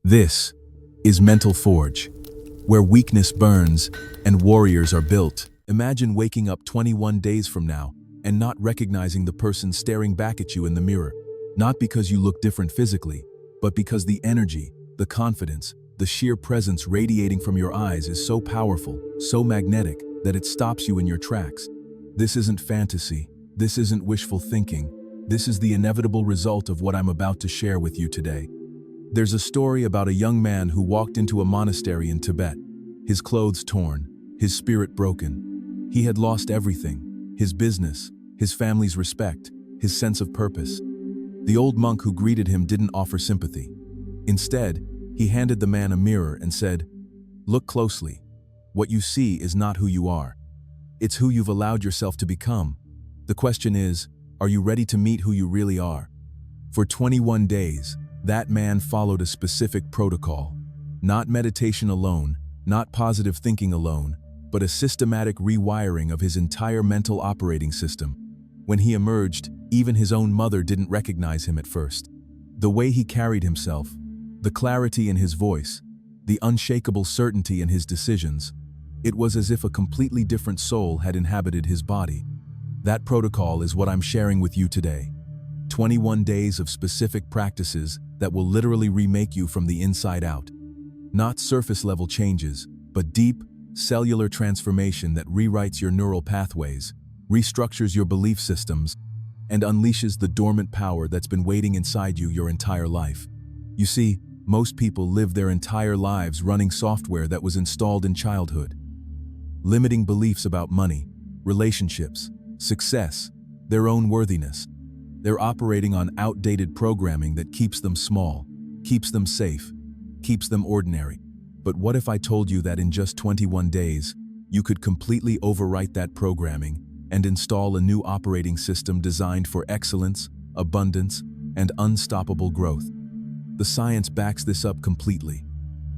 This is Mental Forge, where weakness burns and warriors are built. Imagine waking up 21 days from now and not recognizing the person staring back at you in the mirror. Not because you look different physically, but because the energy, the confidence, the sheer presence radiating from your eyes is so powerful, so magnetic, that it stops you in your tracks. This isn't fantasy. This isn't wishful thinking. This is the inevitable result of what I'm about to share with you today. There's a story about a young man who walked into a monastery in Tibet, his clothes torn, his spirit broken. He had lost everything: his business, his family's respect, his sense of purpose. The old monk who greeted him didn't offer sympathy. Instead, he handed the man a mirror and said, "Look closely. What you see is not who you are. It's who you've allowed yourself to become. The question is, are you ready to meet who you really are?" For 21 days, that man followed a specific protocol. Not meditation alone, not positive thinking alone, but a systematic rewiring of his entire mental operating system. When he emerged, even his own mother didn't recognize him at first. The way he carried himself, the clarity in his voice, the unshakable certainty in his decisions, it was as if a completely different soul had inhabited his body. That protocol is what I'm sharing with you today. 21 days of specific practices that will literally remake you from the inside out. Not surface-level changes, but deep, cellular transformation that rewrites your neural pathways, restructures your belief systems, and unleashes the dormant power that's been waiting inside you your entire life. You see, most people live their entire lives running software that was installed in childhood. Limiting beliefs about money, relationships, success, their own worthiness. They're operating on outdated programming that keeps them small, keeps them safe, keeps them ordinary. But what if I told you that in just 21 days, you could completely overwrite that programming and install a new operating system designed for excellence, abundance, and unstoppable growth? The science backs this up completely.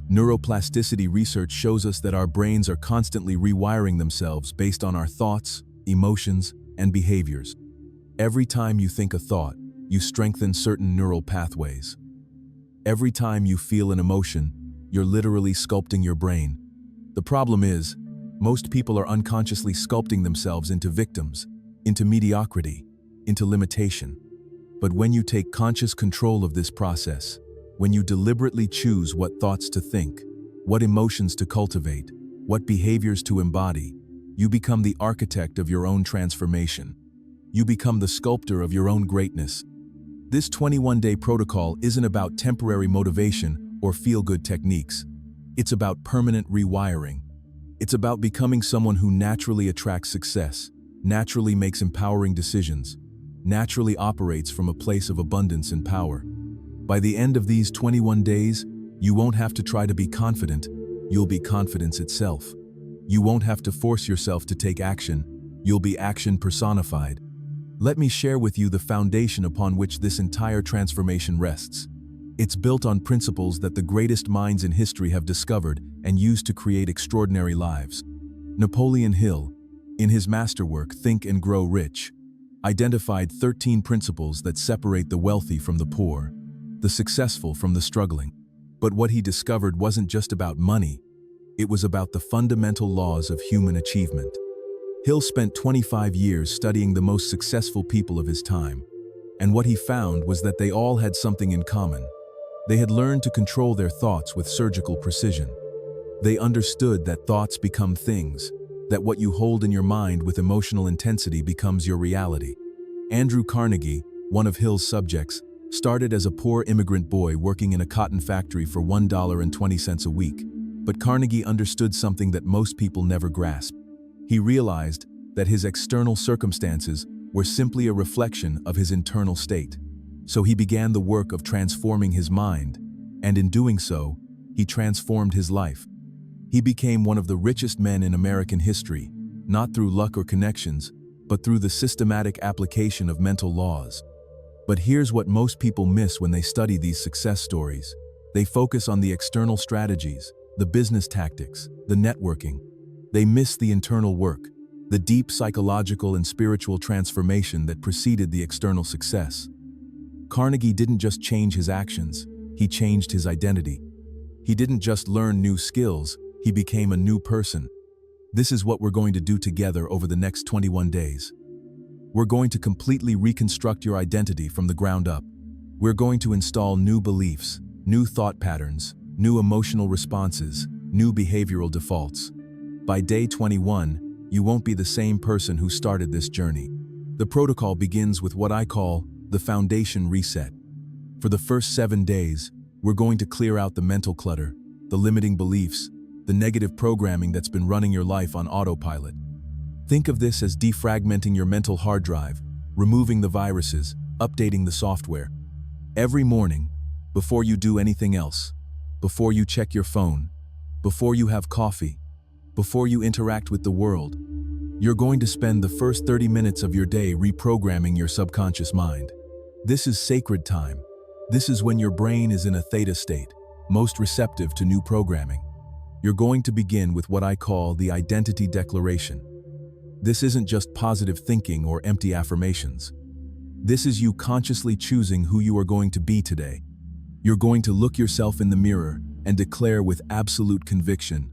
Neuroplasticity research shows us that our brains are constantly rewiring themselves based on our thoughts, emotions, and behaviors. Every time you think a thought, you strengthen certain neural pathways. Every time you feel an emotion, you're literally sculpting your brain. The problem is, most people are unconsciously sculpting themselves into victims, into mediocrity, into limitation. But when you take conscious control of this process, when you deliberately choose what thoughts to think, what emotions to cultivate, what behaviors to embody, you become the architect of your own transformation. You become the sculptor of your own greatness. This 21-day protocol isn't about temporary motivation or feel-good techniques. It's about permanent rewiring. It's about becoming someone who naturally attracts success, naturally makes empowering decisions, naturally operates from a place of abundance and power. By the end of these 21 days, you won't have to try to be confident. You'll be confidence itself. You won't have to force yourself to take action. You'll be action personified. Let me share with you the foundation upon which this entire transformation rests. It's built on principles that the greatest minds in history have discovered and used to create extraordinary lives. Napoleon Hill, in his masterwork Think and Grow Rich, identified 13 principles that separate the wealthy from the poor, the successful from the struggling. But what he discovered wasn't just about money. It was about the fundamental laws of human achievement. Hill spent 25 years studying the most successful people of his time, and what he found was that they all had something in common. They had learned to control their thoughts with surgical precision. They understood that thoughts become things, that what you hold in your mind with emotional intensity becomes your reality. Andrew Carnegie, one of Hill's subjects, started as a poor immigrant boy working in a cotton factory for $1.20 a week. But Carnegie understood something that most people never grasp. He realized that his external circumstances were simply a reflection of his internal state. So he began the work of transforming his mind, and in doing so, he transformed his life. He became one of the richest men in American history, not through luck or connections, but through the systematic application of mental laws. But here's what most people miss when they study these success stories. They focus on the external strategies, the business tactics, the networking. They miss the internal work, the deep psychological and spiritual transformation that preceded the external success. Carnegie didn't just change his actions, he changed his identity. He didn't just learn new skills, he became a new person. This is what we're going to do together over the next 21 days. We're going to completely reconstruct your identity from the ground up. We're going to install new beliefs, new thought patterns, new emotional responses, new behavioral defaults. By day 21, you won't be the same person who started this journey. The protocol begins with what I call the foundation reset. For the first 7 days, we're going to clear out the mental clutter, the limiting beliefs, the negative programming that's been running your life on autopilot. Think of this as defragmenting your mental hard drive, removing the viruses, updating the software. Every morning, before you do anything else, before you check your phone, before you have coffee, before you interact with the world, you're going to spend the first 30 minutes of your day reprogramming your subconscious mind. This is sacred time. This is when your brain is in a theta state, most receptive to new programming. You're going to begin with what I call the identity declaration. This isn't just positive thinking or empty affirmations. This is you consciously choosing who you are going to be today. You're going to look yourself in the mirror and declare with absolute conviction,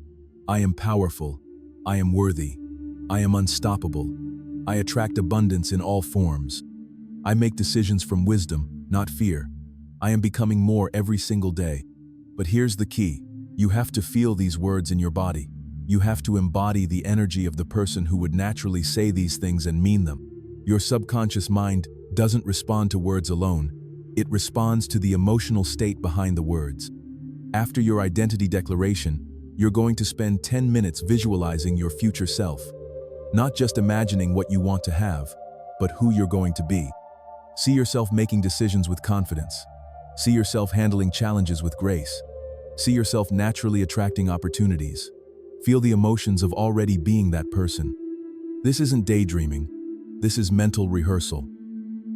I am powerful, I am worthy, I am unstoppable, I attract abundance in all forms. I make decisions from wisdom, not fear. I am becoming more every single day. But here's the key. You have to feel these words in your body. You have to embody the energy of the person who would naturally say these things and mean them. Your subconscious mind doesn't respond to words alone. It responds to the emotional state behind the words. After your identity declaration, you're going to spend 10 minutes visualizing your future self. Not just imagining what you want to have, but who you're going to be. See yourself making decisions with confidence. See yourself handling challenges with grace. See yourself naturally attracting opportunities. Feel the emotions of already being that person. This isn't daydreaming. This is mental rehearsal.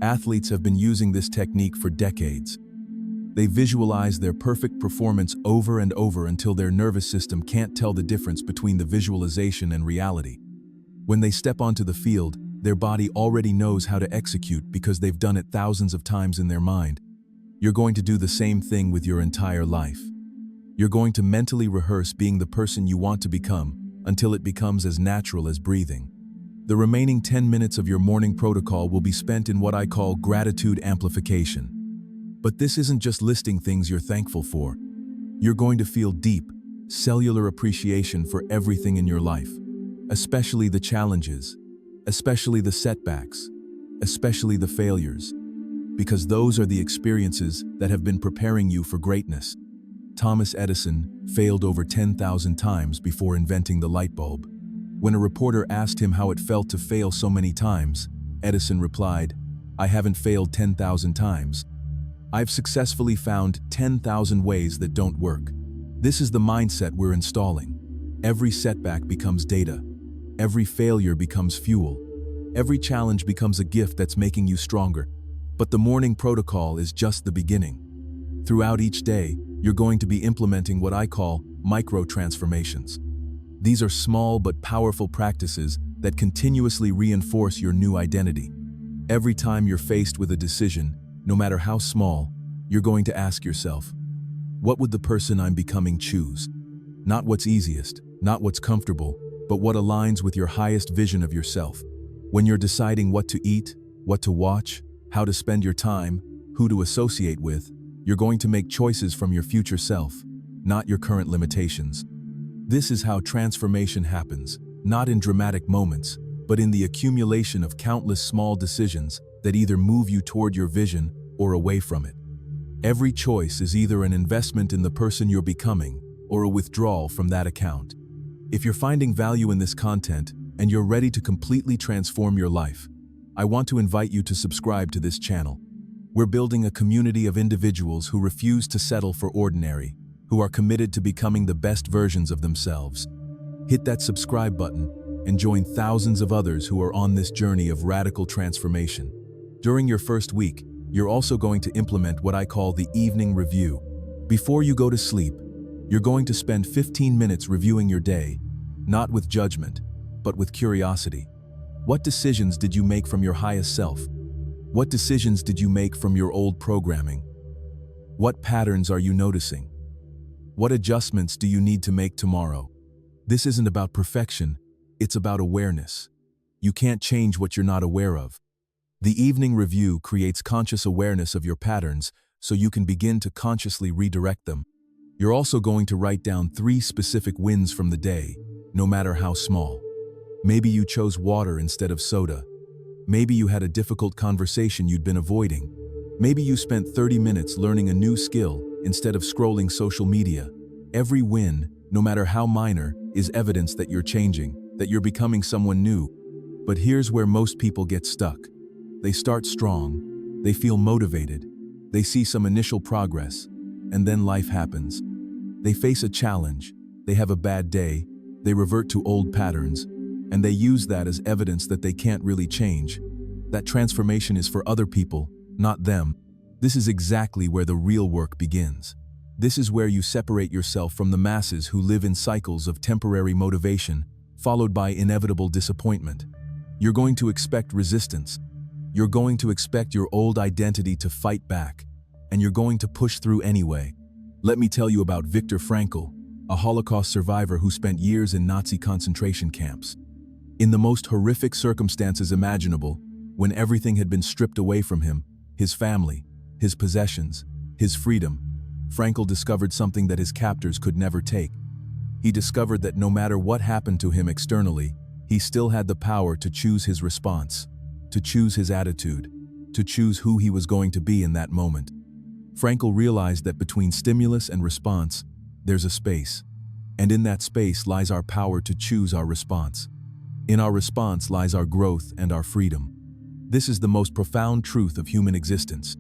Athletes have been using this technique for decades. They visualize their perfect performance over and over until their nervous system can't tell the difference between the visualization and reality. When they step onto the field, their body already knows how to execute because they've done it thousands of times in their mind. You're going to do the same thing with your entire life. You're going to mentally rehearse being the person you want to become until it becomes as natural as breathing. The remaining 10 minutes of your morning protocol will be spent in what I call gratitude amplification. But this isn't just listing things you're thankful for. You're going to feel deep, cellular appreciation for everything in your life, especially the challenges, especially the setbacks, especially the failures, because those are the experiences that have been preparing you for greatness. Thomas Edison failed over 10,000 times before inventing the light bulb. When a reporter asked him how it felt to fail so many times, Edison replied, "I haven't failed 10,000 times. I've successfully found 10,000 ways that don't work." This is the mindset we're installing. Every setback becomes data. Every failure becomes fuel. Every challenge becomes a gift that's making you stronger. But the morning protocol is just the beginning. Throughout each day, you're going to be implementing what I call micro-transformations. These are small but powerful practices that continuously reinforce your new identity. Every time you're faced with a decision, no matter how small, you're going to ask yourself, what would the person I'm becoming choose? Not what's easiest, not what's comfortable, but what aligns with your highest vision of yourself. When you're deciding what to eat, what to watch, how to spend your time, who to associate with, you're going to make choices from your future self, not your current limitations. This is how transformation happens, not in dramatic moments, but in the accumulation of countless small decisions that either move you toward your vision or away from it. Every choice is either an investment in the person you're becoming or a withdrawal from that account. If you're finding value in this content and you're ready to completely transform your life, I want to invite you to subscribe to this channel. We're building a community of individuals who refuse to settle for ordinary, who are committed to becoming the best versions of themselves. Hit that subscribe button and join thousands of others who are on this journey of radical transformation. During your first week, you're also going to implement what I call the evening review. Before you go to sleep, you're going to spend 15 minutes reviewing your day, not with judgment, but with curiosity. What decisions did you make from your highest self? What decisions did you make from your old programming? What patterns are you noticing? What adjustments do you need to make tomorrow? This isn't about perfection, it's about awareness. You can't change what you're not aware of. The evening review creates conscious awareness of your patterns so you can begin to consciously redirect them. You're also going to write down 3 specific wins from the day, no matter how small. Maybe you chose water instead of soda. Maybe you had a difficult conversation you'd been avoiding. Maybe you spent 30 minutes learning a new skill instead of scrolling social media. Every win, no matter how minor, is evidence that you're changing, that you're becoming someone new. But here's where most people get stuck. They start strong, they feel motivated, they see some initial progress, and then life happens. They face a challenge, they have a bad day, they revert to old patterns, and they use that as evidence that they can't really change. That transformation is for other people, not them. This is exactly where the real work begins. This is where you separate yourself from the masses who live in cycles of temporary motivation, followed by inevitable disappointment. You're going to expect resistance. You're going to expect your old identity to fight back, and you're going to push through anyway. Let me tell you about Viktor Frankl, a Holocaust survivor who spent years in Nazi concentration camps. In the most horrific circumstances imaginable, when everything had been stripped away from him, his family, his possessions, his freedom, Frankl discovered something that his captors could never take. He discovered that no matter what happened to him externally, he still had the power to choose his response, to choose his attitude, to choose who he was going to be in that moment. Frankl realized that between stimulus and response, there's a space. And in that space lies our power to choose our response. In our response lies our growth and our freedom. This is the most profound truth of human existence.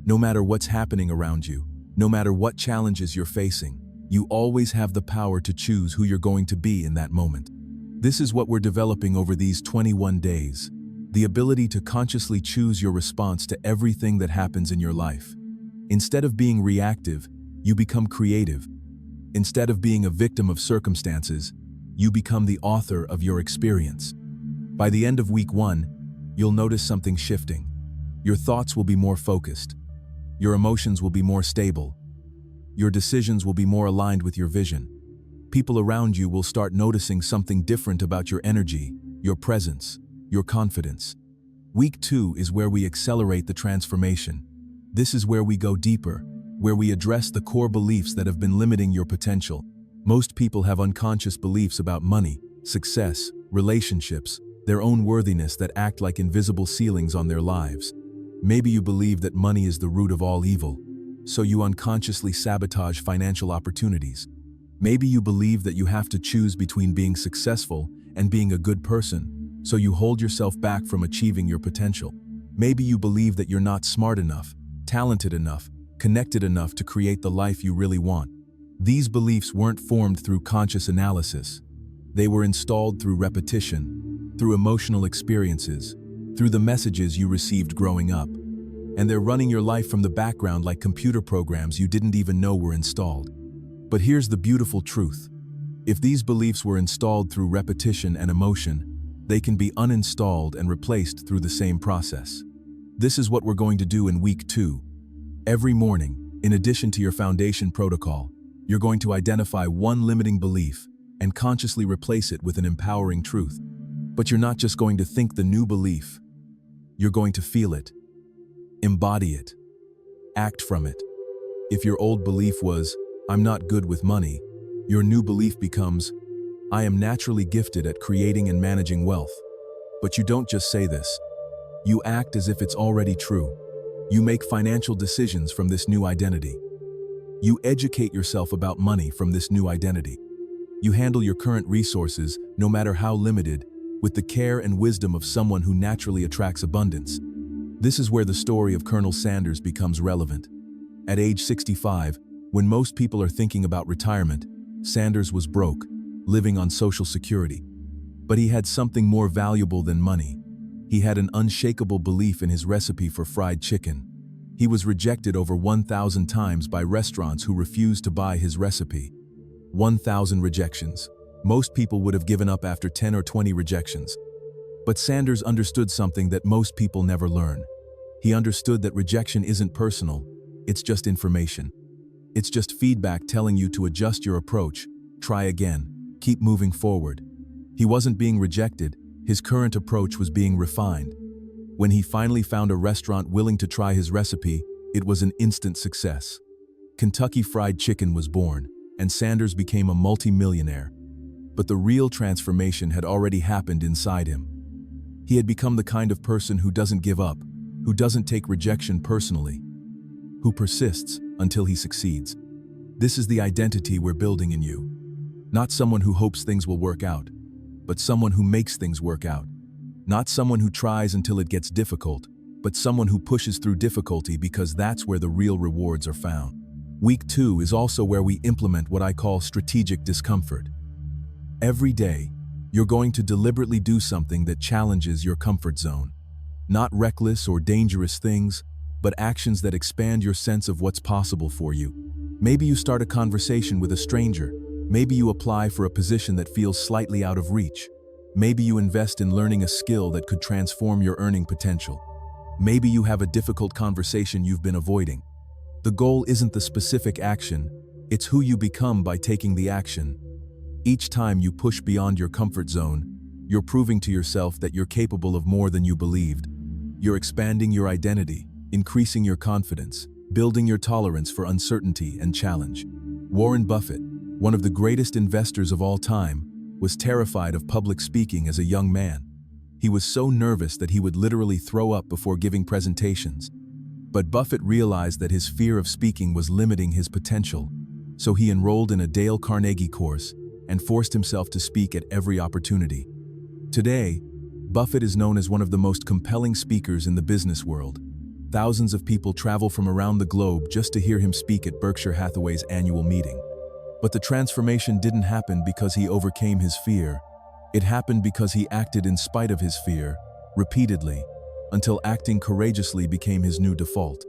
No matter what's happening around you, no matter what challenges you're facing, you always have the power to choose who you're going to be in that moment. This is what we're developing over these 21 days. The ability to consciously choose your response to everything that happens in your life. Instead of being reactive, you become creative. Instead of being a victim of circumstances, you become the author of your experience. By the end of week 1, you'll notice something shifting. Your thoughts will be more focused. Your emotions will be more stable. Your decisions will be more aligned with your vision. People around you will start noticing something different about your energy, your presence, your confidence. Week 2 is where we accelerate the transformation. This is where we go deeper, where we address the core beliefs that have been limiting your potential. Most people have unconscious beliefs about money, success, relationships, their own worthiness that act like invisible ceilings on their lives. Maybe you believe that money is the root of all evil, so you unconsciously sabotage financial opportunities. Maybe you believe that you have to choose between being successful and being a good person, so you hold yourself back from achieving your potential. Maybe you believe that you're not smart enough, talented enough, connected enough to create the life you really want. These beliefs weren't formed through conscious analysis. They were installed through repetition, through emotional experiences, through the messages you received growing up. And they're running your life from the background like computer programs you didn't even know were installed. But here's the beautiful truth. If these beliefs were installed through repetition and emotion, they can be uninstalled and replaced through the same process. This is what we're going to do in week 2. Every morning, in addition to your foundation protocol, you're going to identify one limiting belief and consciously replace it with an empowering truth. But you're not just going to think the new belief. You're going to feel it, embody it, act from it. If your old belief was, "I'm not good with money," your new belief becomes, "I am naturally gifted at creating and managing wealth." But you don't just say this. You act as if it's already true. You make financial decisions from this new identity. You educate yourself about money from this new identity. You handle your current resources, no matter how limited, with the care and wisdom of someone who naturally attracts abundance. This is where the story of Colonel Sanders becomes relevant. At age 65, when most people are thinking about retirement, Sanders was broke, living on Social Security. But he had something more valuable than money. He had an unshakable belief in his recipe for fried chicken. He was rejected over 1,000 times by restaurants who refused to buy his recipe. 1,000 rejections. Most people would have given up after 10 or 20 rejections. But Sanders understood something that most people never learn. He understood that rejection isn't personal, it's just information. It's just feedback telling you to adjust your approach, try again, keep moving forward. He wasn't being rejected, his current approach was being refined. When he finally found a restaurant willing to try his recipe, it was an instant success. Kentucky Fried Chicken was born, and Sanders became a multi-millionaire. But the real transformation had already happened inside him. He had become the kind of person who doesn't give up, who doesn't take rejection personally, who persists until he succeeds. This is the identity we're building in you. Not someone who hopes things will work out, but someone who makes things work out. Not someone who tries until it gets difficult, but someone who pushes through difficulty because that's where the real rewards are found. Week 2 is also where we implement what I call strategic discomfort. Every day, you're going to deliberately do something that challenges your comfort zone. Not reckless or dangerous things, but actions that expand your sense of what's possible for you. Maybe you start a conversation with a stranger. Maybe you apply for a position that feels slightly out of reach. Maybe you invest in learning a skill that could transform your earning potential. Maybe you have a difficult conversation you've been avoiding. The goal isn't the specific action, it's who you become by taking the action. Each time you push beyond your comfort zone, you're proving to yourself that you're capable of more than you believed. You're expanding your identity, increasing your confidence, building your tolerance for uncertainty and challenge. Warren Buffett, one of the greatest investors of all time, was terrified of public speaking as a young man. He was so nervous that he would literally throw up before giving presentations. But Buffett realized that his fear of speaking was limiting his potential, so he enrolled in a Dale Carnegie course and forced himself to speak at every opportunity. Today, Buffett is known as one of the most compelling speakers in the business world. Thousands of people travel from around the globe just to hear him speak at Berkshire Hathaway's annual meeting. But the transformation didn't happen because he overcame his fear. It happened because he acted in spite of his fear, repeatedly, until acting courageously became his new default.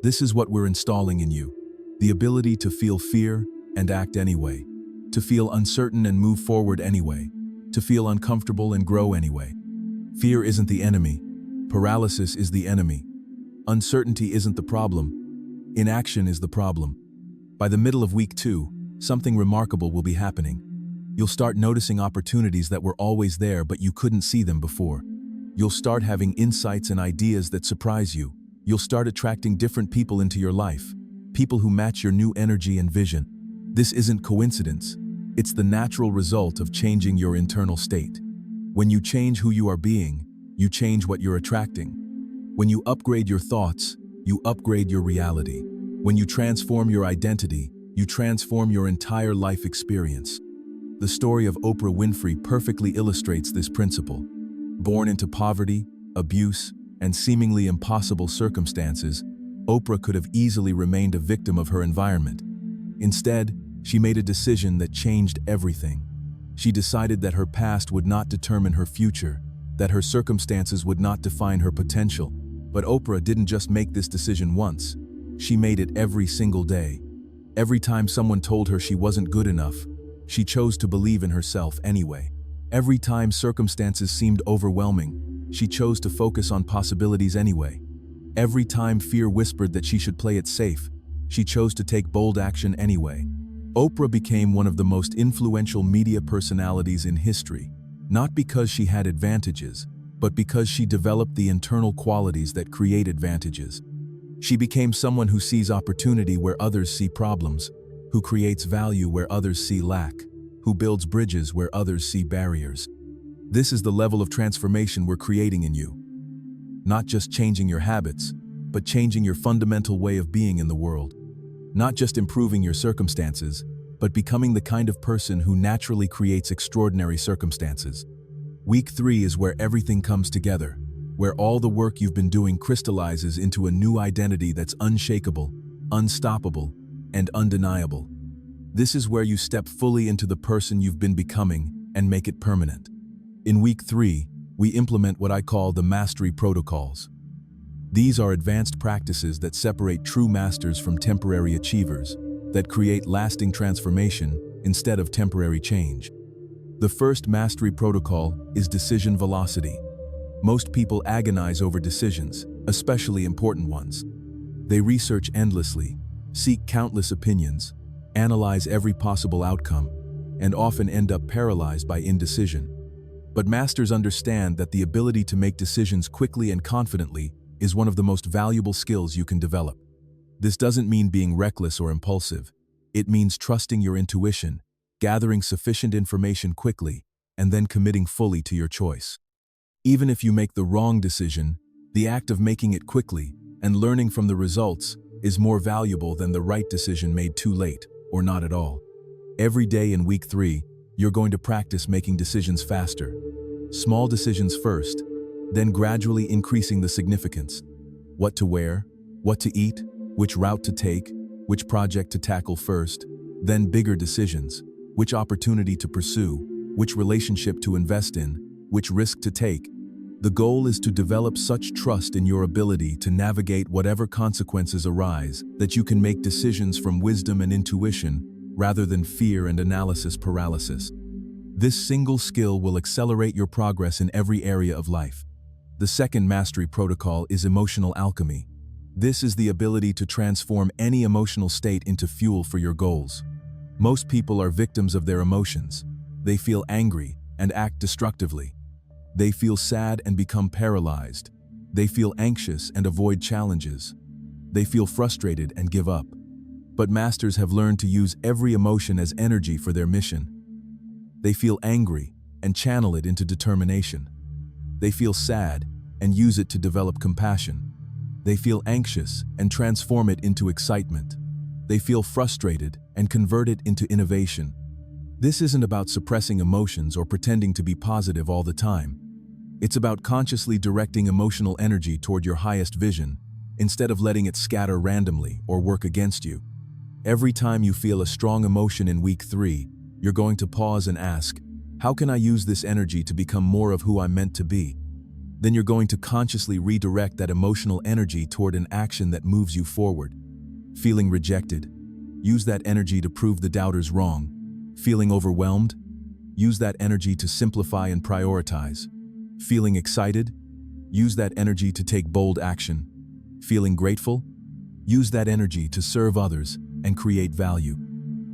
This is what we're installing in you: the ability to feel fear and act anyway, to feel uncertain and move forward anyway, to feel uncomfortable and grow anyway. Fear isn't the enemy. Paralysis is the enemy. Uncertainty isn't the problem. Inaction is the problem. By the middle of week 2, something remarkable will be happening. You'll start noticing opportunities that were always there but you couldn't see them before. You'll start having insights and ideas that surprise you. You'll start attracting different people into your life, people who match your new energy and vision. This isn't coincidence. It's the natural result of changing your internal state. When you change who you are being, you change what you're attracting. When you upgrade your thoughts, you upgrade your reality. When you transform your identity, you transform your entire life experience. The story of Oprah Winfrey perfectly illustrates this principle. Born into poverty, abuse, and seemingly impossible circumstances, Oprah could have easily remained a victim of her environment. Instead, she made a decision that changed everything. She decided that her past would not determine her future, that her circumstances would not define her potential. But Oprah didn't just make this decision once. She made it every single day. Every time someone told her she wasn't good enough, she chose to believe in herself anyway. Every time circumstances seemed overwhelming, she chose to focus on possibilities anyway. Every time fear whispered that she should play it safe, she chose to take bold action anyway. Oprah became one of the most influential media personalities in history, not because she had advantages, but because she developed the internal qualities that create advantages. She became someone who sees opportunity where others see problems, who creates value where others see lack, who builds bridges where others see barriers. This is the level of transformation we're creating in you. Not just changing your habits, but changing your fundamental way of being in the world. Not just improving your circumstances, but becoming the kind of person who naturally creates extraordinary circumstances. Week 3 is where everything comes together, where all the work you've been doing crystallizes into a new identity that's unshakable, unstoppable, and undeniable. This is where you step fully into the person you've been becoming and make it permanent. In week 3, we implement what I call the mastery protocols. These are advanced practices that separate true masters from temporary achievers, that create lasting transformation instead of temporary change. The first mastery protocol is decision velocity. Most people agonize over decisions, especially important ones. They research endlessly, seek countless opinions, analyze every possible outcome, and often end up paralyzed by indecision. But masters understand that the ability to make decisions quickly and confidently is one of the most valuable skills you can develop. This doesn't mean being reckless or impulsive. It means trusting your intuition, gathering sufficient information quickly, and then committing fully to your choice. Even if you make the wrong decision, the act of making it quickly and learning from the results is more valuable than the right decision made too late or not at all. Every day in week 3, you're going to practice making decisions faster. Small decisions first, then gradually increasing the significance. What to wear, what to eat, which route to take, which project to tackle first, then bigger decisions, which opportunity to pursue, which relationship to invest in, which risk to take. The goal is to develop such trust in your ability to navigate whatever consequences arise that you can make decisions from wisdom and intuition rather than fear and analysis paralysis. This single skill will accelerate your progress in every area of life. The second mastery protocol is emotional alchemy. This is the ability to transform any emotional state into fuel for your goals. Most people are victims of their emotions. They feel angry and act destructively. They feel sad and become paralyzed. They feel anxious and avoid challenges. They feel frustrated and give up. But masters have learned to use every emotion as energy for their mission. They feel angry and channel it into determination. They feel sad and use it to develop compassion. They feel anxious and transform it into excitement. They feel frustrated and convert it into innovation. This isn't about suppressing emotions or pretending to be positive all the time. It's about consciously directing emotional energy toward your highest vision, instead of letting it scatter randomly or work against you. Every time you feel a strong emotion in week 3, you're going to pause and ask, how can I use this energy to become more of who I'm meant to be? Then you're going to consciously redirect that emotional energy toward an action that moves you forward. Feeling rejected? Use that energy to prove the doubters wrong. Feeling overwhelmed? Use that energy to simplify and prioritize. Feeling excited? Use that energy to take bold action. Feeling grateful? Use that energy to serve others and create value.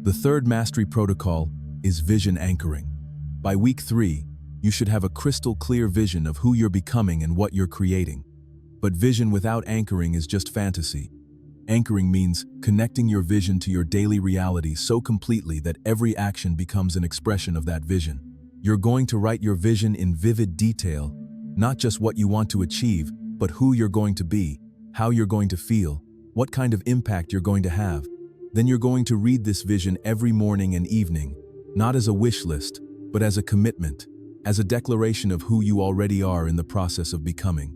The third mastery protocol is vision anchoring. By week 3, you should have a crystal clear vision of who you're becoming and what you're creating. But vision without anchoring is just fantasy. Anchoring means connecting your vision to your daily reality so completely that every action becomes an expression of that vision. You're going to write your vision in vivid detail, not just what you want to achieve, but who you're going to be, how you're going to feel, what kind of impact you're going to have. Then you're going to read this vision every morning and evening, not as a wish list, but as a commitment, as a declaration of who you already are in the process of becoming.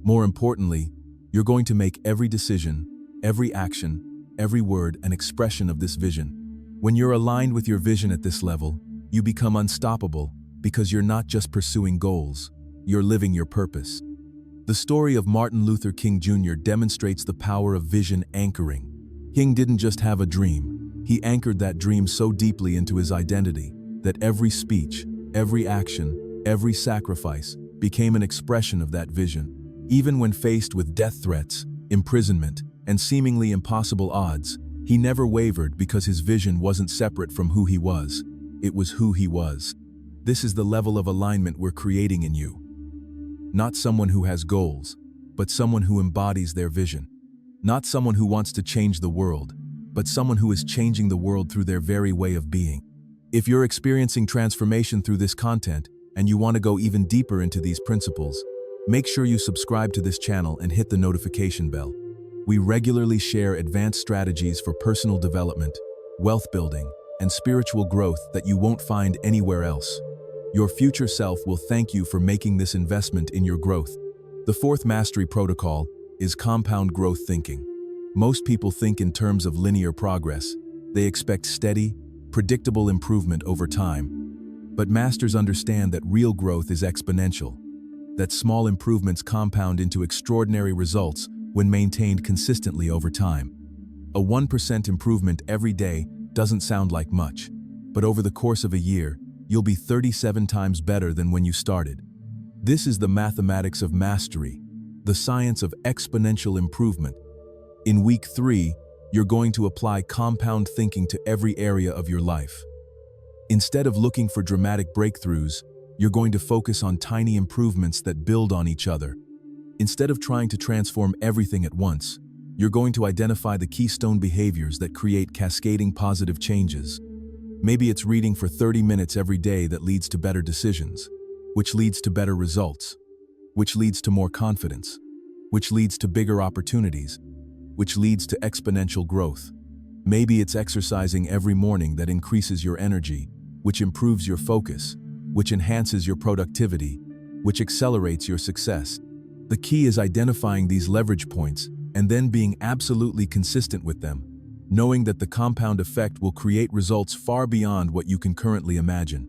More importantly, you're going to make every decision, every action, every word an expression of this vision. When you're aligned with your vision at this level, you become unstoppable because you're not just pursuing goals, you're living your purpose. The story of Martin Luther King Jr. demonstrates the power of vision anchoring. King didn't just have a dream, he anchored that dream so deeply into his identity that every speech, every action, every sacrifice became an expression of that vision. Even when faced with death threats, imprisonment, and seemingly impossible odds, he never wavered because his vision wasn't separate from who he was. It was who he was. This is the level of alignment we're creating in you. Not someone who has goals, but someone who embodies their vision. Not someone who wants to change the world, but someone who is changing the world through their very way of being. If you're experiencing transformation through this content and you want to go even deeper into these principles, make sure you subscribe to this channel and hit the notification bell. We regularly share advanced strategies for personal development, wealth building, and spiritual growth that you won't find anywhere else. Your future self will thank you for making this investment in your growth. The fourth mastery protocol is compound growth thinking. Most people think in terms of linear progress. They expect steady, predictable improvement over time. But masters understand that real growth is exponential, that small improvements compound into extraordinary results when maintained consistently over time. A 1% improvement every day doesn't sound like much, but over the course of a year, you'll be 37 times better than when you started. This is the mathematics of mastery, the science of exponential improvement. In week 3, you're going to apply compound thinking to every area of your life. Instead of looking for dramatic breakthroughs, you're going to focus on tiny improvements that build on each other. Instead of trying to transform everything at once, you're going to identify the keystone behaviors that create cascading positive changes. Maybe it's reading for 30 minutes every day that leads to better decisions, which leads to better results, which leads to more confidence, which leads to bigger opportunities, which leads to exponential growth. Maybe it's exercising every morning that increases your energy, which improves your focus, which enhances your productivity, which accelerates your success. The key is identifying these leverage points and then being absolutely consistent with them, knowing that the compound effect will create results far beyond what you can currently imagine.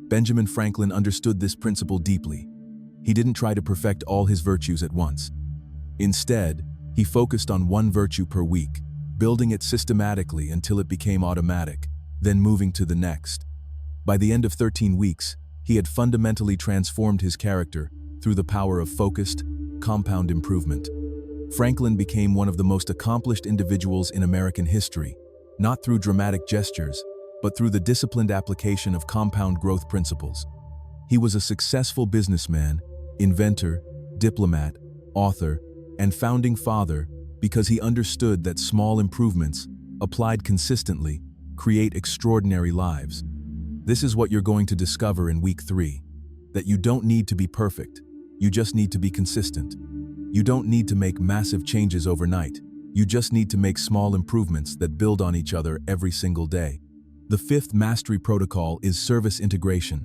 Benjamin Franklin understood this principle deeply. He didn't try to perfect all his virtues at once. Instead, he focused on one virtue per week, building it systematically until it became automatic, then moving to the next. By the end of 13 weeks, he had fundamentally transformed his character through the power of focused, compound improvement. Franklin became one of the most accomplished individuals in American history, not through dramatic gestures, but through the disciplined application of compound growth principles. He was a successful businessman, inventor, diplomat, author, and founding father because he understood that small improvements, applied consistently, create extraordinary lives. This is what you're going to discover in week 3, that you don't need to be perfect, you just need to be consistent. You don't need to make massive changes overnight, you just need to make small improvements that build on each other every single day. The 5th mastery protocol is service integration.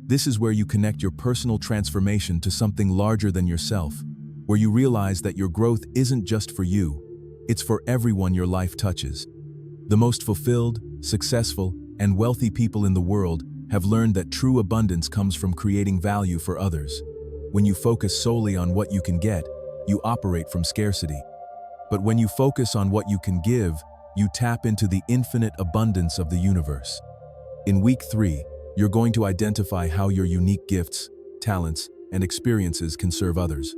This is where you connect your personal transformation to something larger than yourself, where you realize that your growth isn't just for you, it's for everyone your life touches. The most fulfilled, successful, and wealthy people in the world have learned that true abundance comes from creating value for others. When you focus solely on what you can get, you operate from scarcity. But when you focus on what you can give, you tap into the infinite abundance of the universe. In week 3, you're going to identify how your unique gifts, talents, and experiences can serve others.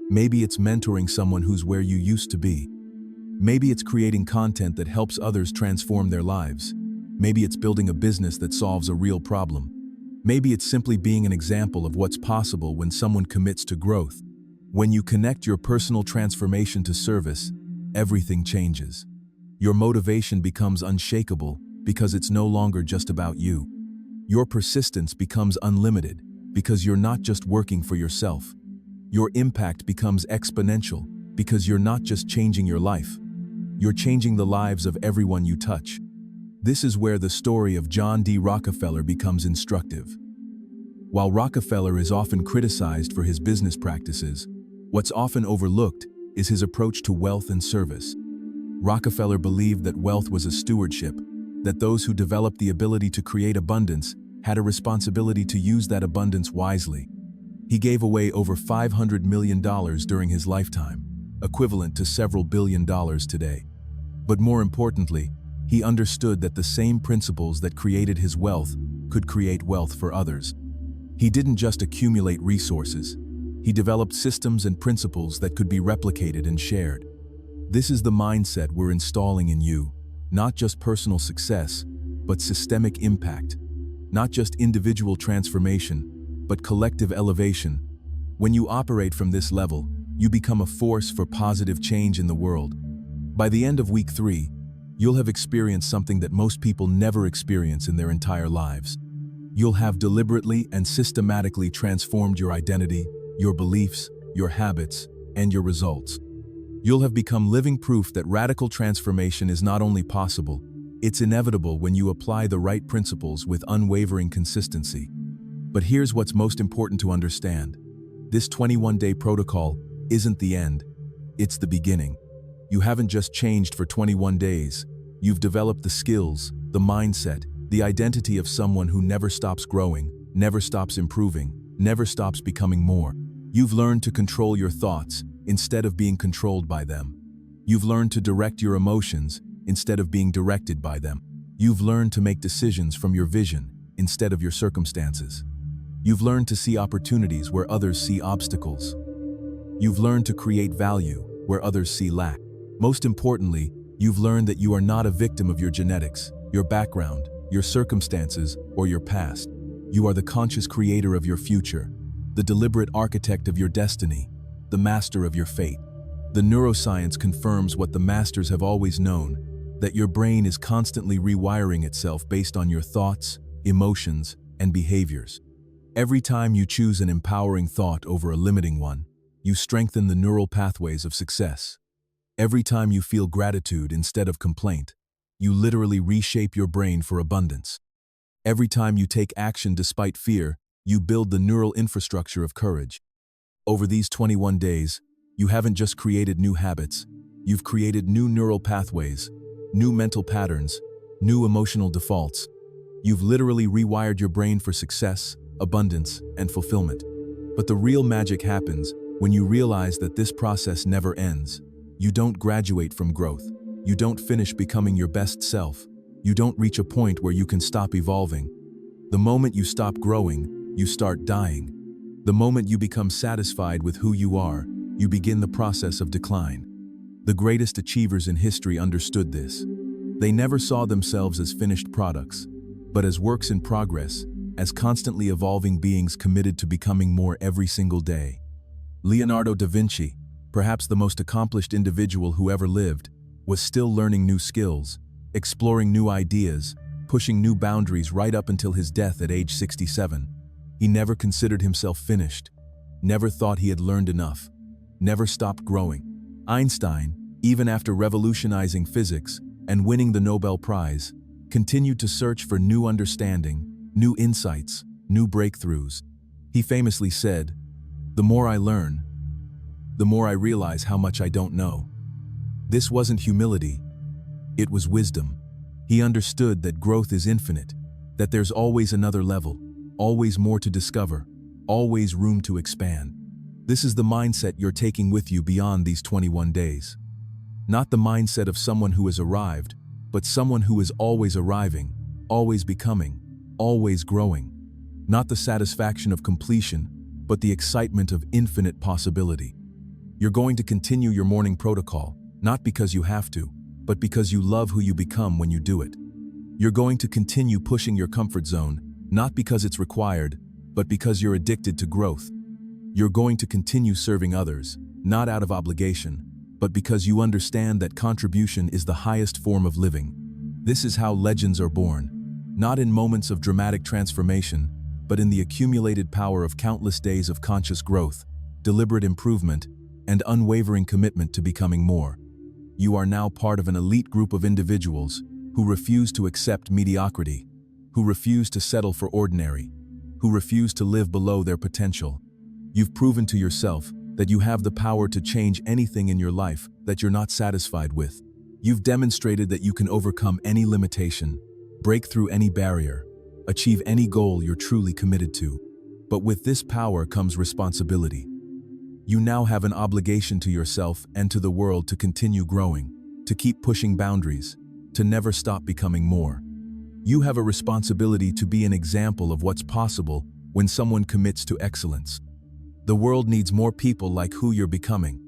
Maybe it's mentoring someone who's where you used to be. Maybe it's creating content that helps others transform their lives. Maybe it's building a business that solves a real problem. Maybe it's simply being an example of what's possible when someone commits to growth. When you connect your personal transformation to service, everything changes. Your motivation becomes unshakable because it's no longer just about you. Your persistence becomes unlimited because you're not just working for yourself. Your impact becomes exponential because you're not just changing your life. You're changing the lives of everyone you touch. This is where the story of John D. Rockefeller becomes instructive. While Rockefeller is often criticized for his business practices, what's often overlooked is his approach to wealth and service. Rockefeller believed that wealth was a stewardship, that those who developed the ability to create abundance had a responsibility to use that abundance wisely. He gave away over $500 million during his lifetime, equivalent to several billion dollars today. But more importantly, he understood that the same principles that created his wealth could create wealth for others. He didn't just accumulate resources. He developed systems and principles that could be replicated and shared. This is the mindset we're installing in you, not just personal success, but systemic impact, not just individual transformation, but collective elevation. When you operate from this level, you become a force for positive change in the world. By the end of week 3, you'll have experienced something that most people never experience in their entire lives. You'll have deliberately and systematically transformed your identity, your beliefs, your habits, and your results. You'll have become living proof that radical transformation is not only possible, it's inevitable when you apply the right principles with unwavering consistency. But here's what's most important to understand. This 21-day protocol isn't the end, it's the beginning. You haven't just changed for 21 days. You've developed the skills, the mindset, the identity of someone who never stops growing, never stops improving, never stops becoming more. You've learned to control your thoughts instead of being controlled by them. You've learned to direct your emotions instead of being directed by them. You've learned to make decisions from your vision instead of your circumstances. You've learned to see opportunities where others see obstacles. You've learned to create value where others see lack. Most importantly, You've learned that you are not a victim of your genetics, your background, your circumstances, or your past. You are the conscious creator of your future, the deliberate architect of your destiny, the master of your fate. The neuroscience confirms what the masters have always known, that your brain is constantly rewiring itself based on your thoughts, emotions, and behaviors. Every time you choose an empowering thought over a limiting one, you strengthen the neural pathways of success. Every time you feel gratitude instead of complaint, you literally reshape your brain for abundance. Every time you take action despite fear, you build the neural infrastructure of courage. Over these 21 days, you haven't just created new habits, you've created new neural pathways, new mental patterns, new emotional defaults. You've literally rewired your brain for success, abundance, and fulfillment. But the real magic happens when you realize that this process never ends. You don't graduate from growth. You don't finish becoming your best self. You don't reach a point where you can stop evolving. The moment you stop growing, you start dying. The moment you become satisfied with who you are, you begin the process of decline. The greatest achievers in history understood this. They never saw themselves as finished products, but as works in progress, as constantly evolving beings committed to becoming more every single day. Leonardo da Vinci, perhaps the most accomplished individual who ever lived, was still learning new skills, exploring new ideas, pushing new boundaries right up until his death at age 67. He never considered himself finished, never thought he had learned enough, never stopped growing. Einstein, even after revolutionizing physics and winning the Nobel Prize, continued to search for new understanding, new insights, new breakthroughs. He famously said, "The more I learn, the more I realize how much I don't know." This wasn't humility, it was wisdom. He understood that growth is infinite, that there's always another level, always more to discover, always room to expand. This is the mindset you're taking with you beyond these 21 days. Not the mindset of someone who has arrived, but someone who is always arriving, always becoming, always growing. Not the satisfaction of completion, but the excitement of infinite possibility. You're going to continue your morning protocol, not because you have to, but because you love who you become when you do it. You're going to continue pushing your comfort zone, not because it's required, but because you're addicted to growth. You're going to continue serving others, not out of obligation, but because you understand that contribution is the highest form of living. This is how legends are born, not in moments of dramatic transformation, but in the accumulated power of countless days of conscious growth, deliberate improvement, and unwavering commitment to becoming more. You are now part of an elite group of individuals who refuse to accept mediocrity, who refuse to settle for ordinary, who refuse to live below their potential. You've proven to yourself that you have the power to change anything in your life that you're not satisfied with. You've demonstrated that you can overcome any limitation, break through any barrier, achieve any goal you're truly committed to. But with this power comes responsibility. You now have an obligation to yourself and to the world to continue growing, to keep pushing boundaries, to never stop becoming more. You have a responsibility to be an example of what's possible when someone commits to excellence. The world needs more people like who you're becoming.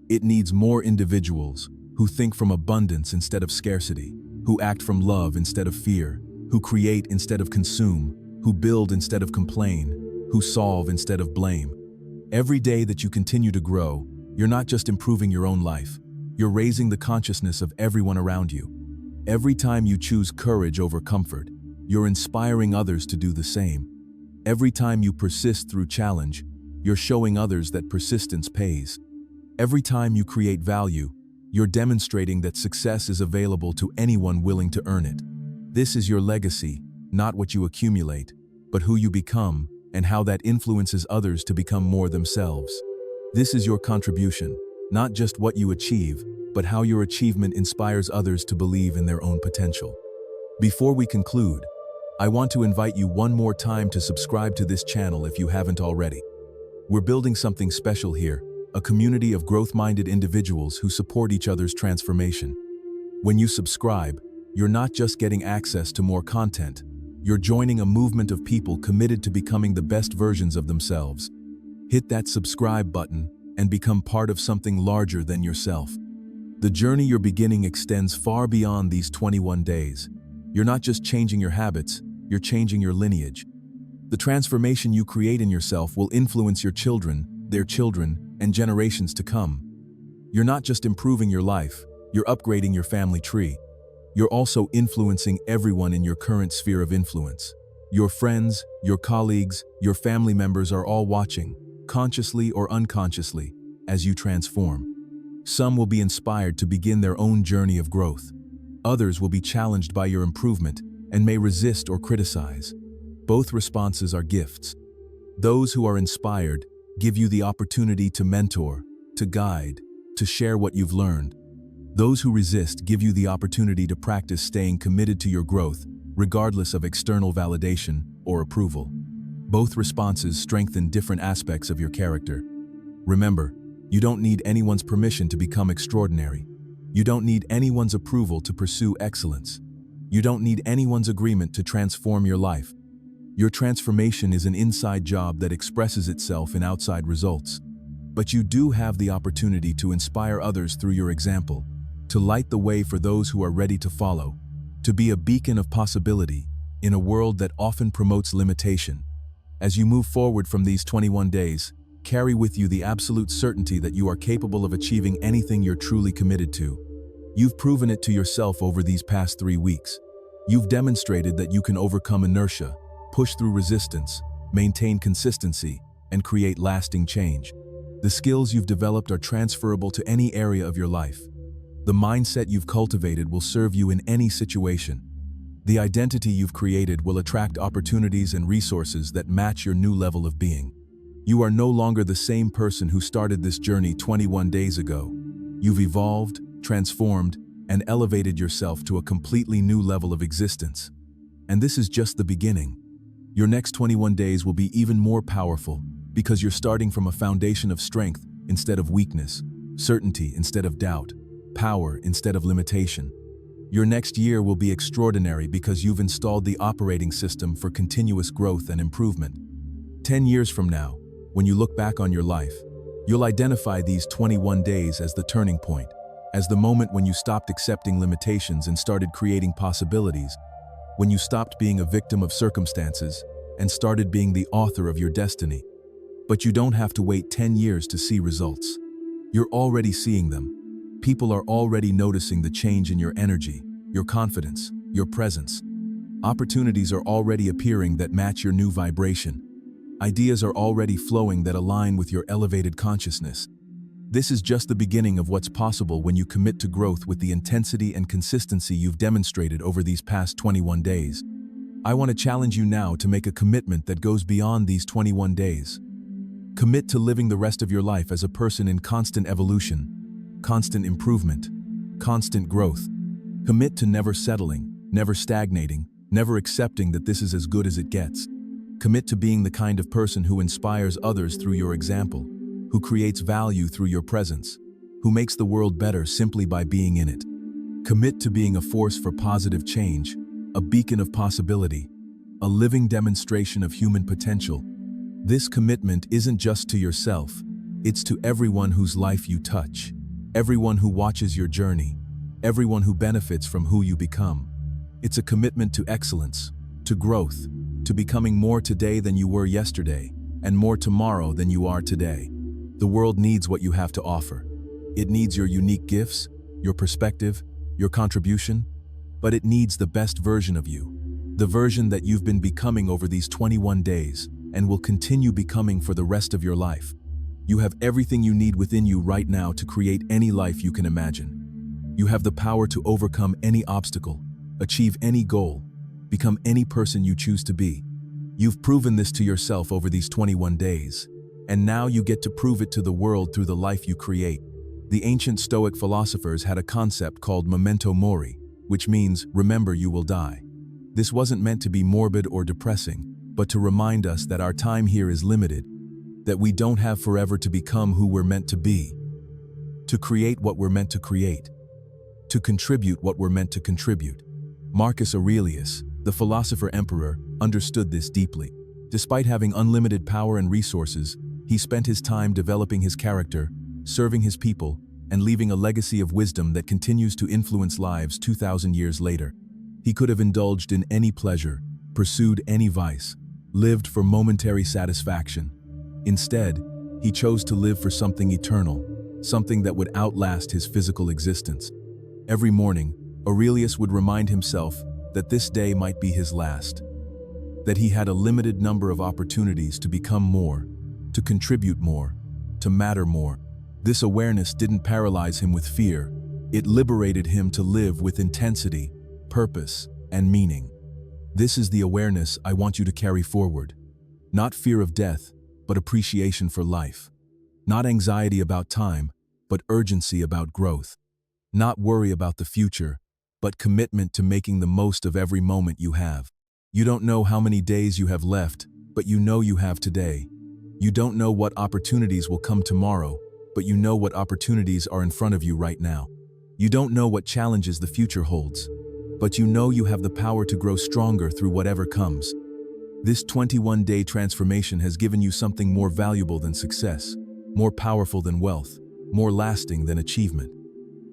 It needs more individuals who think from abundance instead of scarcity, who act from love instead of fear, who create instead of consume, who build instead of complain, who solve instead of blame. Every day that you continue to grow, you're not just improving your own life, you're raising the consciousness of everyone around you. Every time you choose courage over comfort, you're inspiring others to do the same. Every time you persist through challenge, you're showing others that persistence pays. Every time you create value, you're demonstrating that success is available to anyone willing to earn it. This is your legacy, not what you accumulate, but who you become and how that influences others to become more themselves. This is your contribution, not just what you achieve, but how your achievement inspires others to believe in their own potential. Before we conclude, I want to invite you one more time to subscribe to this channel if you haven't already. We're building something special here, a community of growth-minded individuals who support each other's transformation. When you subscribe, you're not just getting access to more content, you're joining a movement of people committed to becoming the best versions of themselves. Hit that subscribe button and become part of something larger than yourself. The journey you're beginning extends far beyond these 21 days. You're not just changing your habits, you're changing your lineage. The transformation you create in yourself will influence your children, their children, and generations to come. You're not just improving your life, you're upgrading your family tree. You're also influencing everyone in your current sphere of influence. Your friends, your colleagues, your family members are all watching, consciously or unconsciously, as you transform. Some will be inspired to begin their own journey of growth. Others will be challenged by your improvement and may resist or criticize. Both responses are gifts. Those who are inspired give you the opportunity to mentor, to guide, to share what you've learned. Those who resist give you the opportunity to practice staying committed to your growth, regardless of external validation or approval. Both responses strengthen different aspects of your character. Remember, you don't need anyone's permission to become extraordinary. You don't need anyone's approval to pursue excellence. You don't need anyone's agreement to transform your life. Your transformation is an inside job that expresses itself in outside results. But you do have the opportunity to inspire others through your example, to light the way for those who are ready to follow, to be a beacon of possibility in a world that often promotes limitation. As you move forward from these 21 days, carry with you the absolute certainty that you are capable of achieving anything you're truly committed to. You've proven it to yourself over these past 3 weeks. You've demonstrated that you can overcome inertia, push through resistance, maintain consistency, and create lasting change. The skills you've developed are transferable to any area of your life. The mindset you've cultivated will serve you in any situation. The identity you've created will attract opportunities and resources that match your new level of being. You are no longer the same person who started this journey 21 days ago. You've evolved, transformed, and elevated yourself to a completely new level of existence. And this is just the beginning. Your next 21 days will be even more powerful because you're starting from a foundation of strength instead of weakness, certainty instead of doubt, power instead of limitation. Your next year will be extraordinary because you've installed the operating system for continuous growth and improvement. 10 years from now, when you look back on your life, you'll identify these 21 days as the turning point, as the moment when you stopped accepting limitations and started creating possibilities, when you stopped being a victim of circumstances and started being the author of your destiny. But you don't have to wait 10 years to see results. You're already seeing them. People are already noticing the change in your energy, your confidence, your presence. Opportunities are already appearing that match your new vibration. Ideas are already flowing that align with your elevated consciousness. This is just the beginning of what's possible when you commit to growth with the intensity and consistency you've demonstrated over these past 21 days. I want to challenge you now to make a commitment that goes beyond these 21 days. Commit to living the rest of your life as a person in constant evolution, constant improvement, constant growth. Commit to never settling, never stagnating, never accepting that this is as good as it gets. Commit to being the kind of person who inspires others through your example, who creates value through your presence, who makes the world better simply by being in it. Commit to being a force for positive change, a beacon of possibility, a living demonstration of human potential. This commitment isn't just to yourself, it's to everyone whose life you touch, everyone who watches your journey, everyone who benefits from who you become. It's a commitment to excellence, to growth, to becoming more today than you were yesterday, and more tomorrow than you are today. The world needs what you have to offer. It needs your unique gifts, your perspective, your contribution, but it needs the best version of you, the version that you've been becoming over these 21 days and will continue becoming for the rest of your life. You have everything you need within you right now to create any life you can imagine. You have the power to overcome any obstacle, achieve any goal, become any person you choose to be. You've proven this to yourself over these 21 days, and now you get to prove it to the world through the life you create. The ancient Stoic philosophers had a concept called memento mori, which means remember you will die. This wasn't meant to be morbid or depressing, but to remind us that our time here is limited, that we don't have forever to become who we're meant to be, to create what we're meant to create, to contribute what we're meant to contribute. Marcus Aurelius, the philosopher emperor, understood this deeply. Despite having unlimited power and resources, he spent his time developing his character, serving his people, and leaving a legacy of wisdom that continues to influence lives 2,000 years later. He could have indulged in any pleasure, pursued any vice, lived for momentary satisfaction. Instead, he chose to live for something eternal, something that would outlast his physical existence. Every morning, Aurelius would remind himself that this day might be his last, that he had a limited number of opportunities to become more, to contribute more, to matter more. This awareness didn't paralyze him with fear. It liberated him to live with intensity, purpose, and meaning. This is the awareness I want you to carry forward. Not fear of death, but appreciation for life. Not anxiety about time, but urgency about growth. Not worry about the future, but commitment to making the most of every moment you have. You don't know how many days you have left, but you know you have today. You don't know what opportunities will come tomorrow, but you know what opportunities are in front of you right now. You don't know what challenges the future holds, but you know you have the power to grow stronger through whatever comes. This 21-day transformation has given you something more valuable than success, more powerful than wealth, more lasting than achievement.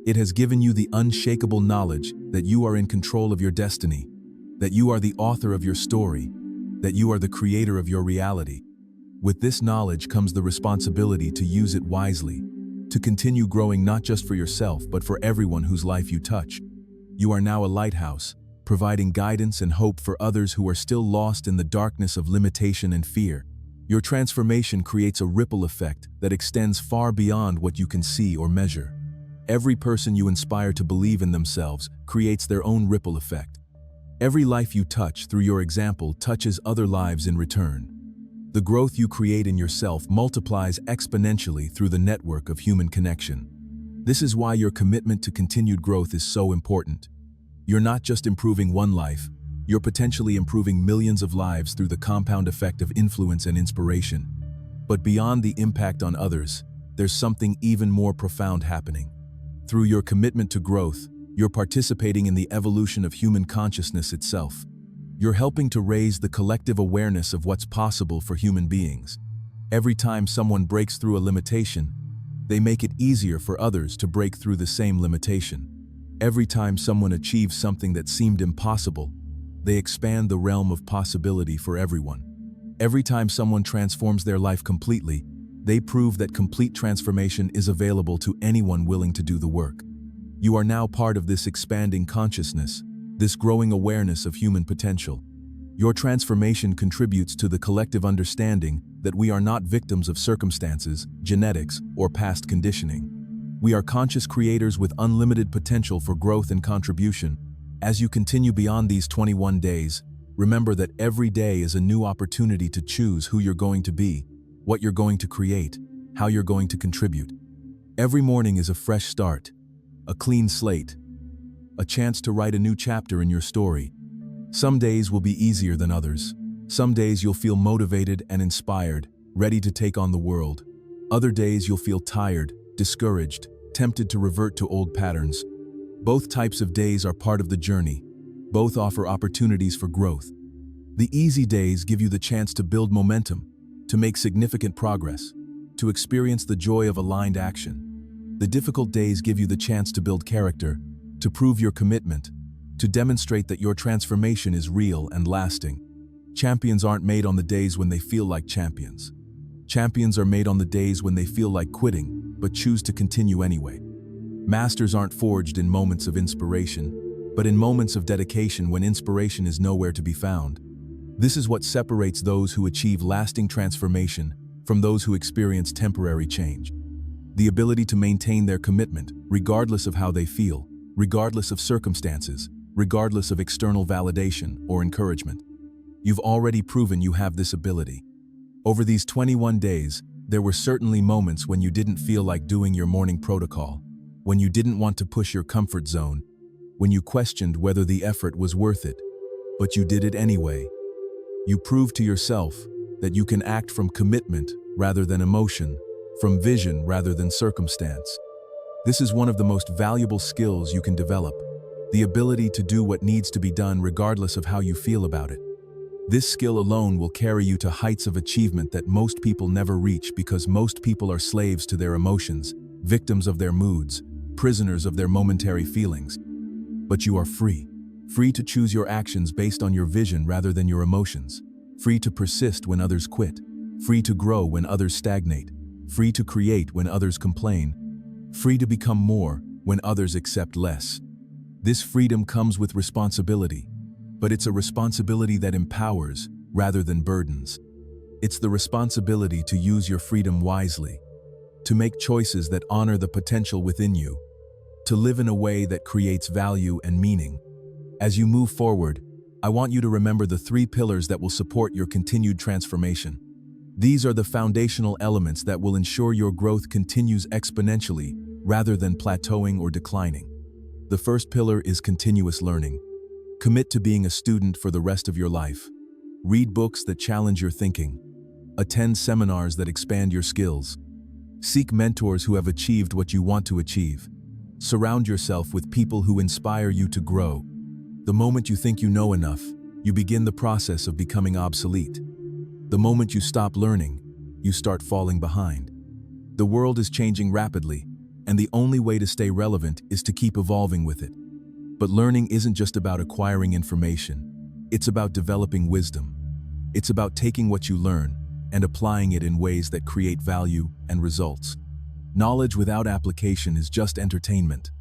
It has given you the unshakable knowledge that you are in control of your destiny, that you are the author of your story, that you are the creator of your reality. With this knowledge comes the responsibility to use it wisely, to continue growing not just for yourself but for everyone whose life you touch. You are now a lighthouse, providing guidance and hope for others who are still lost in the darkness of limitation and fear. Your transformation creates a ripple effect that extends far beyond what you can see or measure. Every person you inspire to believe in themselves creates their own ripple effect. Every life you touch through your example touches other lives in return. The growth you create in yourself multiplies exponentially through the network of human connection. This is why your commitment to continued growth is so important. You're not just improving one life, you're potentially improving millions of lives through the compound effect of influence and inspiration. But beyond the impact on others, there's something even more profound happening. Through your commitment to growth, you're participating in the evolution of human consciousness itself. You're helping to raise the collective awareness of what's possible for human beings. Every time someone breaks through a limitation, they make it easier for others to break through the same limitation. Every time someone achieves something that seemed impossible, they expand the realm of possibility for everyone. Every time someone transforms their life completely, they prove that complete transformation is available to anyone willing to do the work. You are now part of this expanding consciousness, this growing awareness of human potential. Your transformation contributes to the collective understanding that we are not victims of circumstances, genetics, or past conditioning. We are conscious creators with unlimited potential for growth and contribution. As you continue beyond these 21 days, remember that every day is a new opportunity to choose who you're going to be, what you're going to create, how you're going to contribute. Every morning is a fresh start, a clean slate, a chance to write a new chapter in your story. Some days will be easier than others. Some days you'll feel motivated and inspired, ready to take on the world. Other days you'll feel tired, discouraged, tempted to revert to old patterns. Both types of days are part of the journey. Both offer opportunities for growth. The easy days give you the chance to build momentum, to make significant progress, to experience the joy of aligned action. The difficult days give you the chance to build character, to prove your commitment, to demonstrate that your transformation is real and lasting. Champions aren't made on the days when they feel like champions. Champions are made on the days when they feel like quitting, but choose to continue anyway. Masters aren't forged in moments of inspiration, but in moments of dedication when inspiration is nowhere to be found. This is what separates those who achieve lasting transformation from those who experience temporary change. The ability to maintain their commitment, regardless of how they feel, regardless of circumstances, regardless of external validation or encouragement. You've already proven you have this ability. Over these 21 days, there were certainly moments when you didn't feel like doing your morning protocol, when you didn't want to push your comfort zone, when you questioned whether the effort was worth it, but you did it anyway. You proved to yourself that you can act from commitment rather than emotion, from vision rather than circumstance. This is one of the most valuable skills you can develop, the ability to do what needs to be done regardless of how you feel about it. This skill alone will carry you to heights of achievement that most people never reach because most people are slaves to their emotions, victims of their moods, prisoners of their momentary feelings. But you are free. Free to choose your actions based on your vision rather than your emotions. Free to persist when others quit. Free to grow when others stagnate. Free to create when others complain. Free to become more when others accept less. This freedom comes with responsibility, but it's a responsibility that empowers rather than burdens. It's the responsibility to use your freedom wisely, to make choices that honor the potential within you, to live in a way that creates value and meaning. As you move forward, I want you to remember the 3 pillars that will support your continued transformation. These are the foundational elements that will ensure your growth continues exponentially rather than plateauing or declining. The first pillar is continuous learning. Commit to being a student for the rest of your life. Read books that challenge your thinking. Attend seminars that expand your skills. Seek mentors who have achieved what you want to achieve. Surround yourself with people who inspire you to grow. The moment you think you know enough, you begin the process of becoming obsolete. The moment you stop learning, you start falling behind. The world is changing rapidly, and the only way to stay relevant is to keep evolving with it. But learning isn't just about acquiring information. It's about developing wisdom. It's about taking what you learn and applying it in ways that create value and results. Knowledge without application is just entertainment.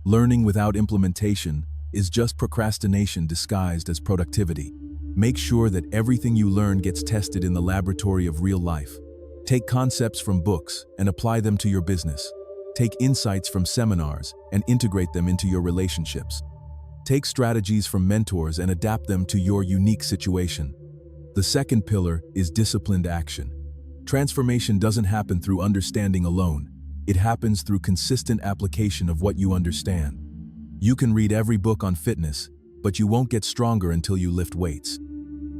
Learning without implementation is just procrastination disguised as productivity. Make sure that everything you learn gets tested in the laboratory of real life. Take concepts from books and apply them to your business. Take insights from seminars and integrate them into your relationships. Take strategies from mentors and adapt them to your unique situation. The second pillar is disciplined action. Transformation doesn't happen through understanding alone. It happens through consistent application of what you understand. You can read every book on fitness, but you won't get stronger until you lift weights.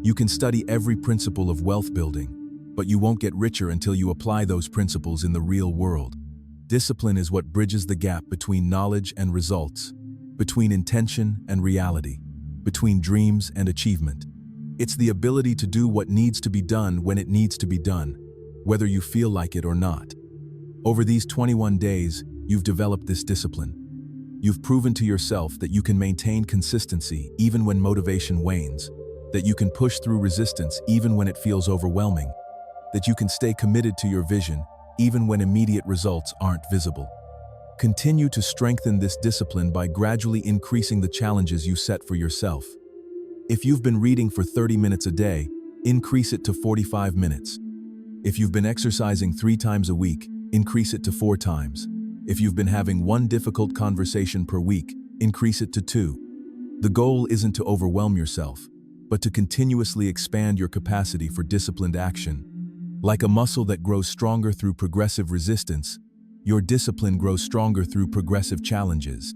You can study every principle of wealth building, but you won't get richer until you apply those principles in the real world. Discipline is what bridges the gap between knowledge and results, between intention and reality, between dreams and achievement. It's the ability to do what needs to be done when it needs to be done, whether you feel like it or not. Over these 21 days, you've developed this discipline. You've proven to yourself that you can maintain consistency even when motivation wanes, that you can push through resistance even when it feels overwhelming, that you can stay committed to your vision even when immediate results aren't visible. Continue to strengthen this discipline by gradually increasing the challenges you set for yourself. If you've been reading for 30 minutes a day, increase it to 45 minutes. If you've been exercising 3 times a week, increase it to 4 times. If you've been having 1 difficult conversation per week, increase it to 2. The goal isn't to overwhelm yourself, but to continuously expand your capacity for disciplined action. Like a muscle that grows stronger through progressive resistance, your discipline grows stronger through progressive challenges.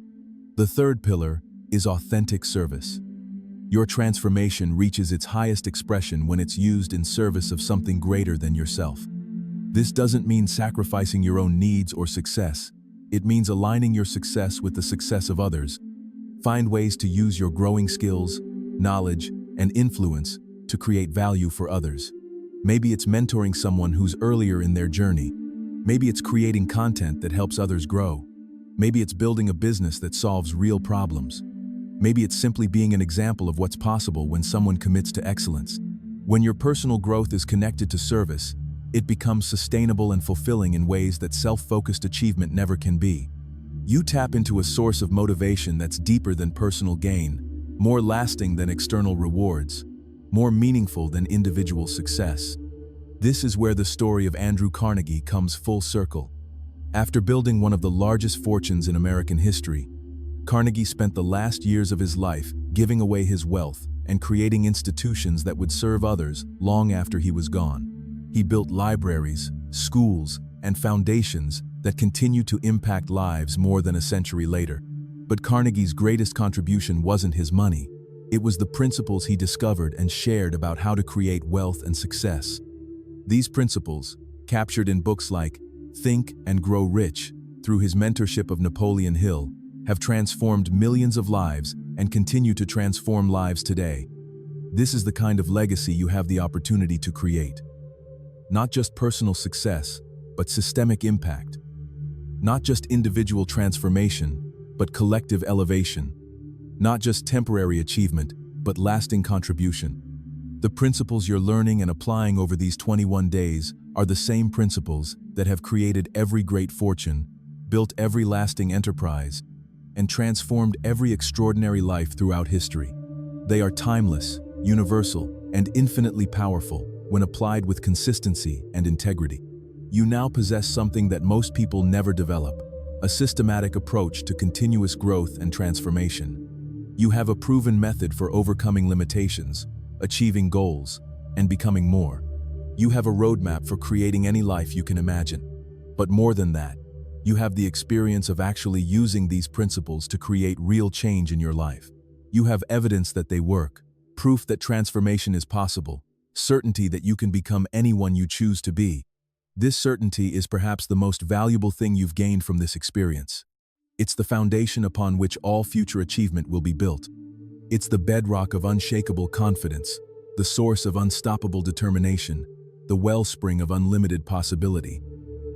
The third pillar is authentic service. Your transformation reaches its highest expression when it's used in service of something greater than yourself. This doesn't mean sacrificing your own needs or success. It means aligning your success with the success of others. Find ways to use your growing skills, knowledge, and influence to create value for others. Maybe it's mentoring someone who's earlier in their journey. Maybe it's creating content that helps others grow. Maybe it's building a business that solves real problems. Maybe it's simply being an example of what's possible when someone commits to excellence. When your personal growth is connected to service, it becomes sustainable and fulfilling in ways that self-focused achievement never can be. You tap into a source of motivation that's deeper than personal gain, more lasting than external rewards, more meaningful than individual success. This is where the story of Andrew Carnegie comes full circle. After building one of the largest fortunes in American history, Carnegie spent the last years of his life giving away his wealth and creating institutions that would serve others long after he was gone. He built libraries, schools, and foundations that continue to impact lives more than a century later. But Carnegie's greatest contribution wasn't his money. It was the principles he discovered and shared about how to create wealth and success. These principles, captured in books like Think and Grow Rich through his mentorship of Napoleon Hill, have transformed millions of lives and continue to transform lives today. This is the kind of legacy you have the opportunity to create. Not just personal success, but systemic impact. Not just individual transformation, but collective elevation. Not just temporary achievement, but lasting contribution. The principles you're learning and applying over these 21 days are the same principles that have created every great fortune, built every lasting enterprise, and transformed every extraordinary life throughout history. They are timeless, universal, and infinitely powerful when applied with consistency and integrity. You now possess something that most people never develop: a systematic approach to continuous growth and transformation. You have a proven method for overcoming limitations, achieving goals, and becoming more. You have a roadmap for creating any life you can imagine. But more than that, you have the experience of actually using these principles to create real change in your life. You have evidence that they work, proof that transformation is possible, certainty that you can become anyone you choose to be. This certainty is perhaps the most valuable thing you've gained from this experience. It's the foundation upon which all future achievement will be built. It's the bedrock of unshakable confidence, the source of unstoppable determination, the wellspring of unlimited possibility.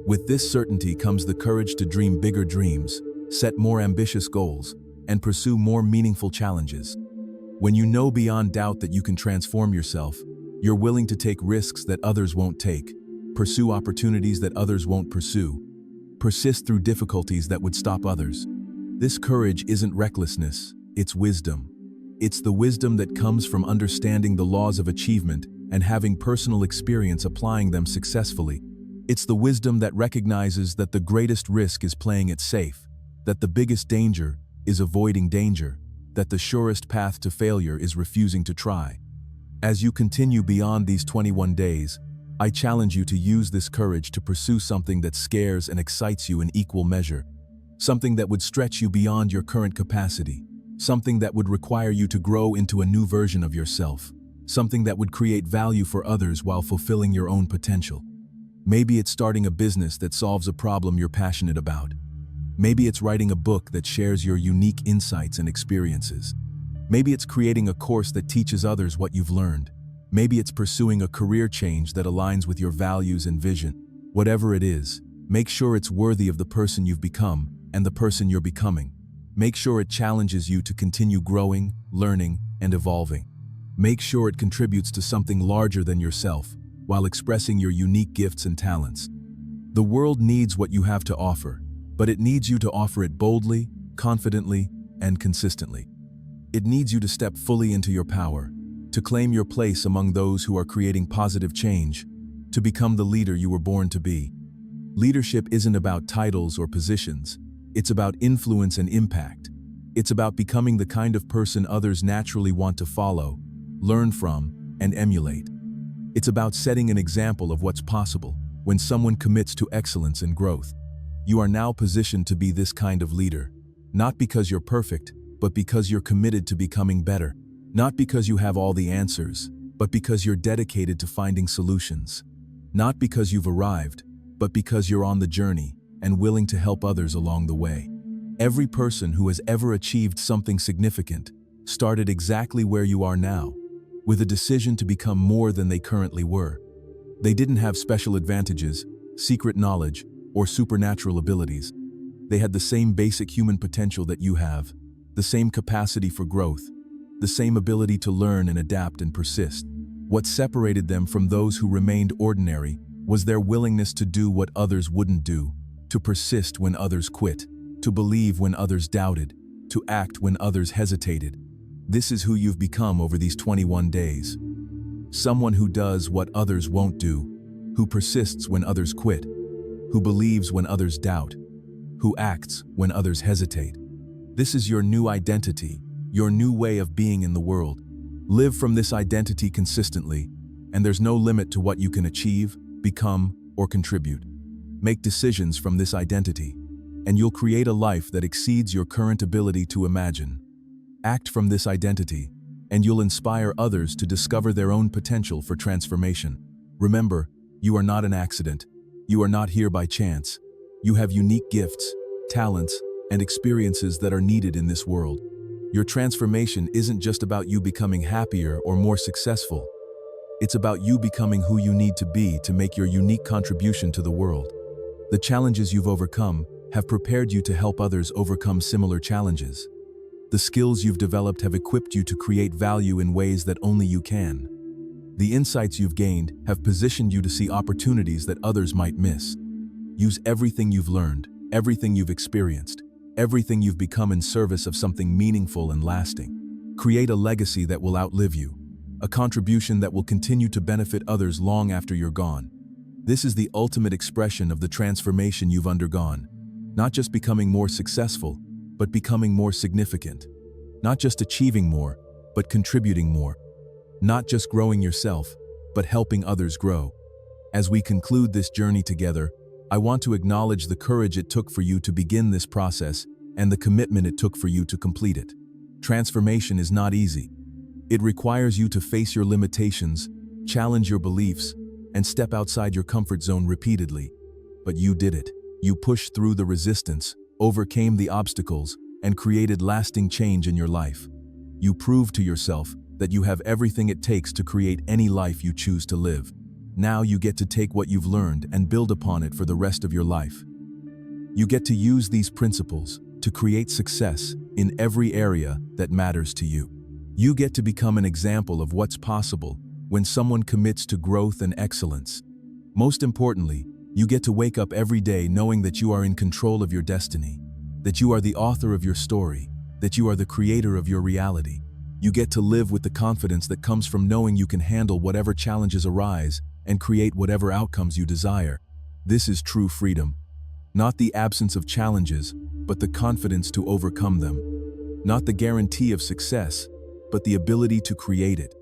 With this certainty comes the courage to dream bigger dreams, set more ambitious goals, and pursue more meaningful challenges. When you know beyond doubt that you can transform yourself, you're willing to take risks that others won't take, pursue opportunities that others won't pursue, persist through difficulties that would stop others. This courage isn't recklessness, it's wisdom. It's the wisdom that comes from understanding the laws of achievement and having personal experience applying them successfully. It's the wisdom that recognizes that the greatest risk is playing it safe, that the biggest danger is avoiding danger, that the surest path to failure is refusing to try. As you continue beyond these 21 days, I challenge you to use this courage to pursue something that scares and excites you in equal measure, something that would stretch you beyond your current capacity, something that would require you to grow into a new version of yourself, something that would create value for others while fulfilling your own potential. Maybe it's starting a business that solves a problem you're passionate about. Maybe it's writing a book that shares your unique insights and experiences. Maybe it's creating a course that teaches others what you've learned. Maybe it's pursuing a career change that aligns with your values and vision. Whatever it is, make sure it's worthy of the person you've become and the person you're becoming. Make sure it challenges you to continue growing, learning, and evolving. Make sure it contributes to something larger than yourself, while expressing your unique gifts and talents. The world needs what you have to offer, but it needs you to offer it boldly, confidently, and consistently. It needs you to step fully into your power, to claim your place among those who are creating positive change, to become the leader you were born to be. Leadership isn't about titles or positions. It's about influence and impact. It's about becoming the kind of person others naturally want to follow, learn from, and emulate. It's about setting an example of what's possible when someone commits to excellence and growth. You are now positioned to be this kind of leader, not because you're perfect, but because you're committed to becoming better. Not because you have all the answers, but because you're dedicated to finding solutions. Not because you've arrived, but because you're on the journey and willing to help others along the way. Every person who has ever achieved something significant started exactly where you are now, with a decision to become more than they currently were. They didn't have special advantages, secret knowledge, or supernatural abilities. They had the same basic human potential that you have, the same capacity for growth, the same ability to learn and adapt and persist. What separated them from those who remained ordinary was their willingness to do what others wouldn't do, to persist when others quit, to believe when others doubted, to act when others hesitated. This is who you've become over these 21 days. Someone who does what others won't do, who persists when others quit, who believes when others doubt, who acts when others hesitate. This is your new identity, your new way of being in the world. Live from this identity consistently, and there's no limit to what you can achieve, become, or contribute. Make decisions from this identity, and you'll create a life that exceeds your current ability to imagine. Act from this identity, and you'll inspire others to discover their own potential for transformation. Remember, you are not an accident. You are not here by chance. You have unique gifts, talents, and experiences that are needed in this world. Your transformation isn't just about you becoming happier or more successful. It's about you becoming who you need to be to make your unique contribution to the world. The challenges you've overcome have prepared you to help others overcome similar challenges. The skills you've developed have equipped you to create value in ways that only you can. The insights you've gained have positioned you to see opportunities that others might miss. Use everything you've learned, everything you've experienced, everything you've become in service of something meaningful and lasting. Create a legacy that will outlive you, a contribution that will continue to benefit others long after you're gone. This is the ultimate expression of the transformation you've undergone. Not just becoming more successful, but becoming more significant. Not just achieving more, but contributing more. Not just growing yourself, but helping others grow. As we conclude this journey together, I want to acknowledge the courage it took for you to begin this process and the commitment it took for you to complete it. Transformation is not easy. It requires you to face your limitations, challenge your beliefs, and step outside your comfort zone repeatedly. But you did it. You pushed through the resistance, overcame the obstacles, and created lasting change in your life. You proved to yourself that you have everything it takes to create any life you choose to live. Now you get to take what you've learned and build upon it for the rest of your life. You get to use these principles to create success in every area that matters to you. You get to become an example of what's possible when someone commits to growth and excellence. Most importantly, you get to wake up every day knowing that you are in control of your destiny, that you are the author of your story, that you are the creator of your reality. You get to live with the confidence that comes from knowing you can handle whatever challenges arise and create whatever outcomes you desire. This is true freedom. Not the absence of challenges, but the confidence to overcome them. Not the guarantee of success, but the ability to create it.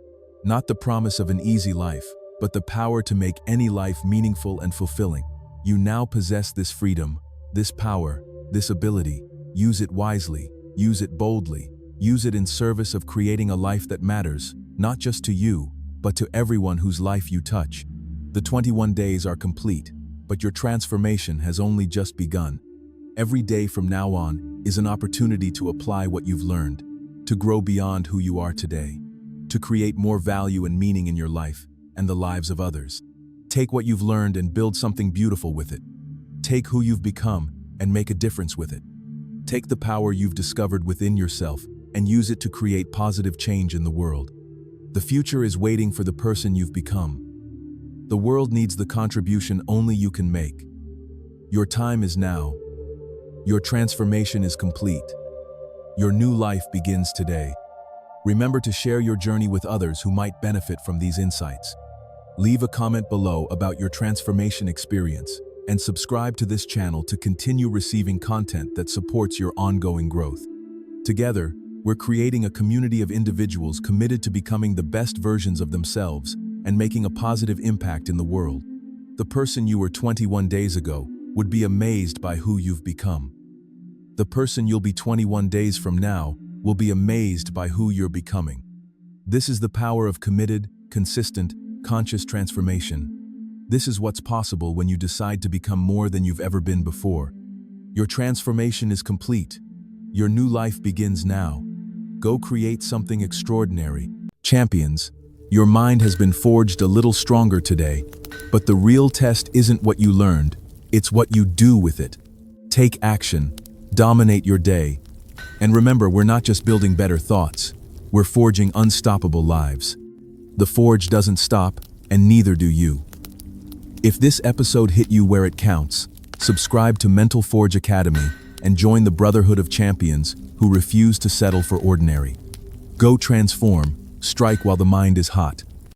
Not the promise of an easy life, but the power to make any life meaningful and fulfilling. You now possess this freedom, this power, this ability. Use it wisely, use it boldly, use it in service of creating a life that matters, not just to you, but to everyone whose life you touch. The 21 days are complete, but your transformation has only just begun. Every day from now on is an opportunity to apply what you've learned, to grow beyond who you are today, to create more value and meaning in your life and the lives of others. Take what you've learned and build something beautiful with it. Take who you've become and make a difference with it. Take the power you've discovered within yourself and use it to create positive change in the world. The future is waiting for the person you've become. The world needs the contribution only you can make. Your time is now. Your transformation is complete. Your new life begins today. Remember to share your journey with others who might benefit from these insights. Leave a comment below about your transformation experience and subscribe to this channel to continue receiving content that supports your ongoing growth. Together, we're creating a community of individuals committed to becoming the best versions of themselves and making a positive impact in the world. The person you were 21 days ago would be amazed by who you've become. The person you'll be 21 days from now will be amazed by who you're becoming. This is the power of committed, consistent, conscious transformation. This is what's possible when you decide to become more than you've ever been before. Your transformation is complete. Your new life begins now. Go create something extraordinary. Champions, your mind has been forged a little stronger today, but the real test isn't what you learned, it's what you do with it. Take action, dominate your day, and remember, we're not just building better thoughts, we're forging unstoppable lives. The forge doesn't stop, and neither do you. If this episode hit you where it counts, subscribe to Mental Forge Academy and join the Brotherhood of Champions who refuse to settle for ordinary. Go transform, strike while the mind is hot.